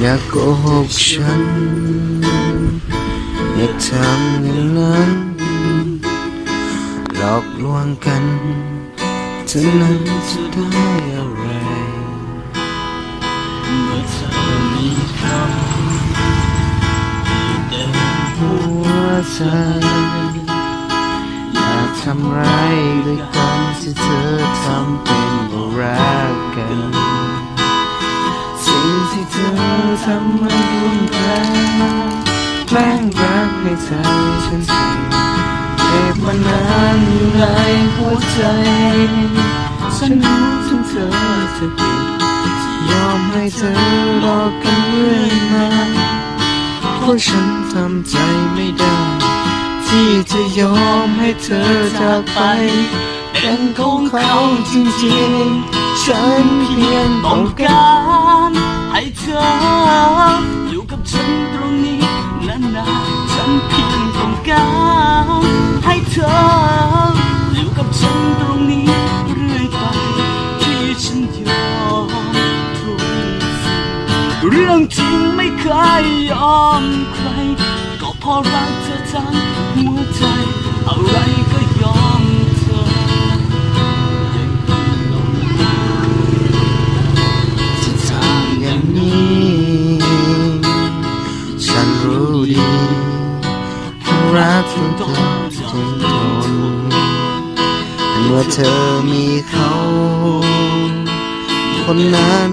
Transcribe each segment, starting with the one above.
อย่าโกหกฉันอย่าทำอย่างนั้นหลอกลวงกันเท่านั้นจะได้อะไรเมื่อเธอมีเขาเดินหัวใจอย่าทำร้ายด้วยกันที่เธอทำเป็นว่ารักกันสิ่งที่เธอทำมันรุนแรงแกล้งรักในใจฉันสิเก็บมานานอยู่ในหัวใจฉันรู้ถึงเธอจะผิดยอมให้เธอรอกันเรื่อยมาเพราะฉันทำใจไม่ได้ที่จะยอมให้เธอจากไปเป็นของเขาจริงๆฉันเพียงต้องการให้เธออยู่กับฉันตรงนี้นานๆฉันเพียงต้องการให้เธออยู่กับฉันตรงนี้เรื่อยไปที่ฉันยอมทุกสิ่งเรื่องจริงไม่เคยยอมใครก็เพราะรักเธอทั้งหัวใจอะไรก็ยอมเธอที่ทำอย่างนี้ฉันรู้ดีเพราะรักเธอจนทนเมื่อเธอมีเขาคนนั้น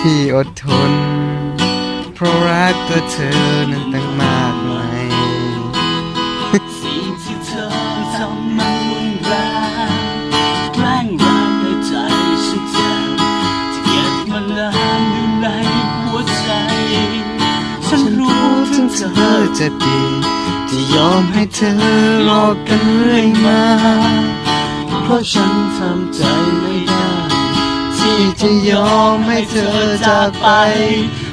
ที่อดทนเพราะรักตัวเธอนั้นตั้งมากมายสิ่งที่เธอทำมันรุนแรงแกล้งรักในใจฉันแจ้งที่เก็บมานานอยู่ในหัวใจฉันรู้ถึงเธอจะดีที่ยอมให้เธอรอกันเรื่อยมาเพราะฉันทำใจไม่ได้ที่จะยอมให้เธอจากไป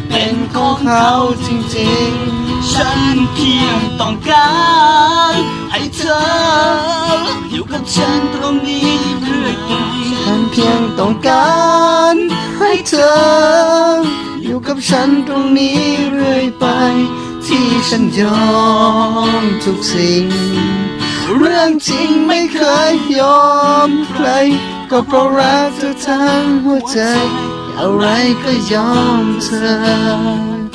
เป็นของเขาจริงๆฉันเพียงต้องการให้เธออยู่กับฉันตรงนี้เรื่อยไปฉันเพียงต้องการให้เธออยู่กับฉันตรงนี้เรื่อยไปที่ฉันยอมทุกสิ่งเรื่องจริงไม่เคยยอมใครก็เพราะรักเธอทั้งหัวใจอะไรก็ยอมเธอ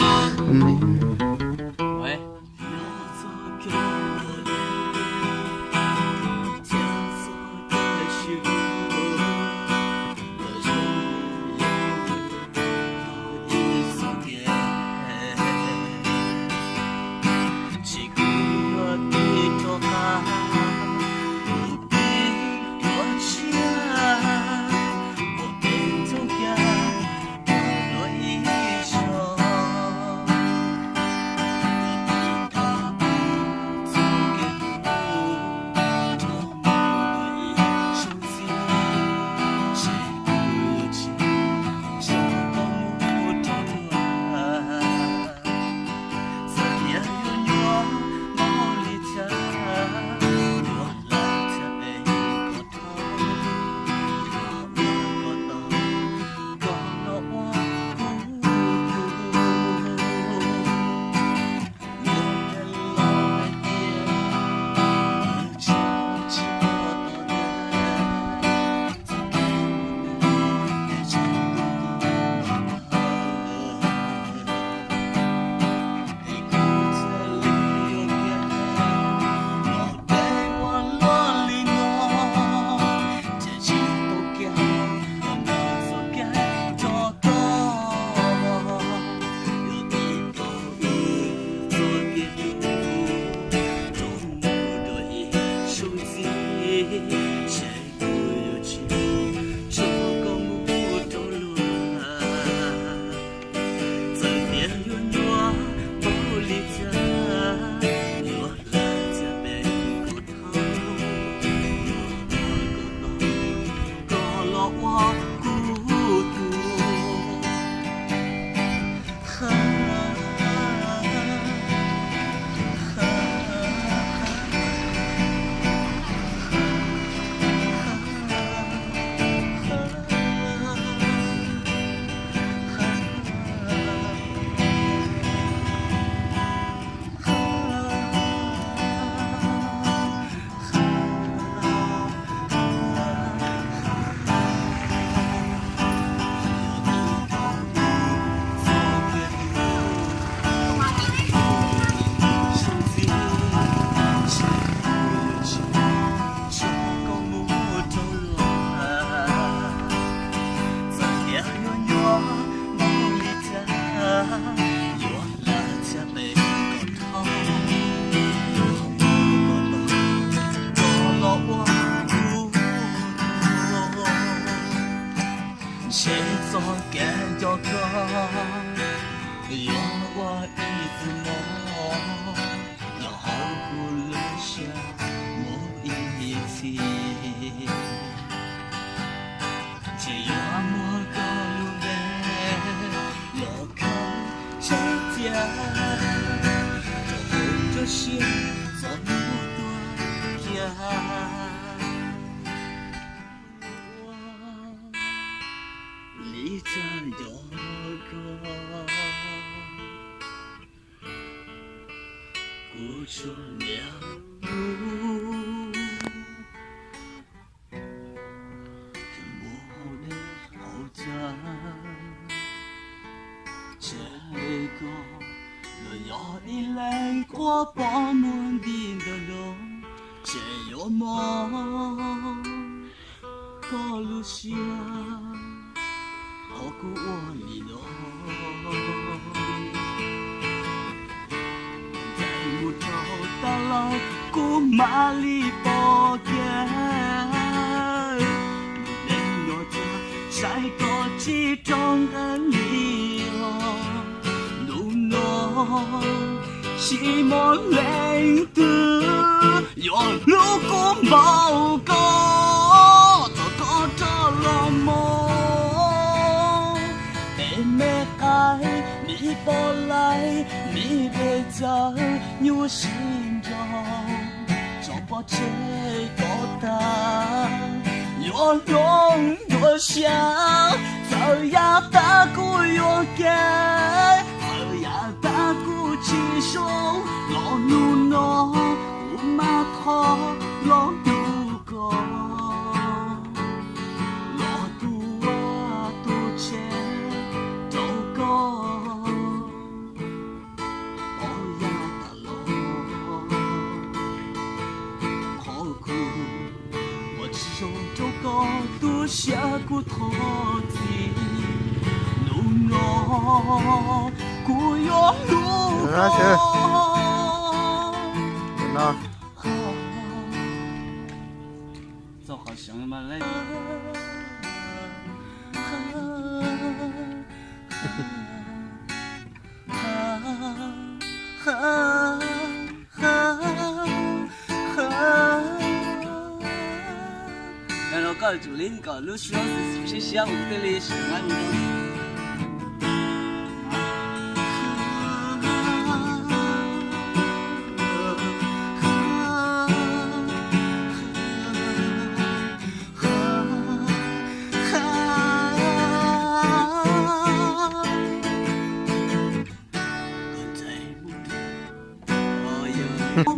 谁家？这些走不多呀。你在哪个？我说了路，这我的后站，这个路要你来过把门的路，这有梦，个路上，好过我你路。到了古马里波街，连我这在个其中的你路诺西莫雷的有路过某个走过这了梦，被没爱你不来你别在我心中找不这个答，我用多想，就要打过勇敢，就要打过接受，我努诺我马头我路过，我度啊度切都过。都下过头子，路诺古哟路过。这好像嘛嘞。然后搞主领搞路需要是些项目的历史安排。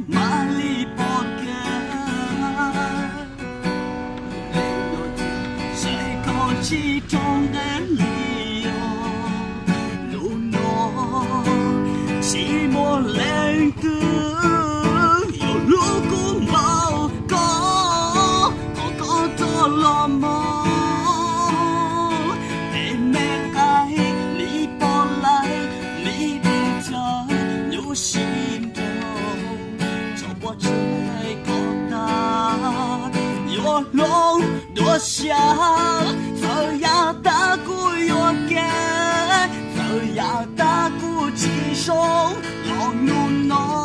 马里波街，谁搞其中的理由？路诺寂寞冷的，有路过某个，个多了梦，被没爱你不来，你别在有心中。我这个答，有龙多想，就要打过勇敢，就要打过接受，老努诺。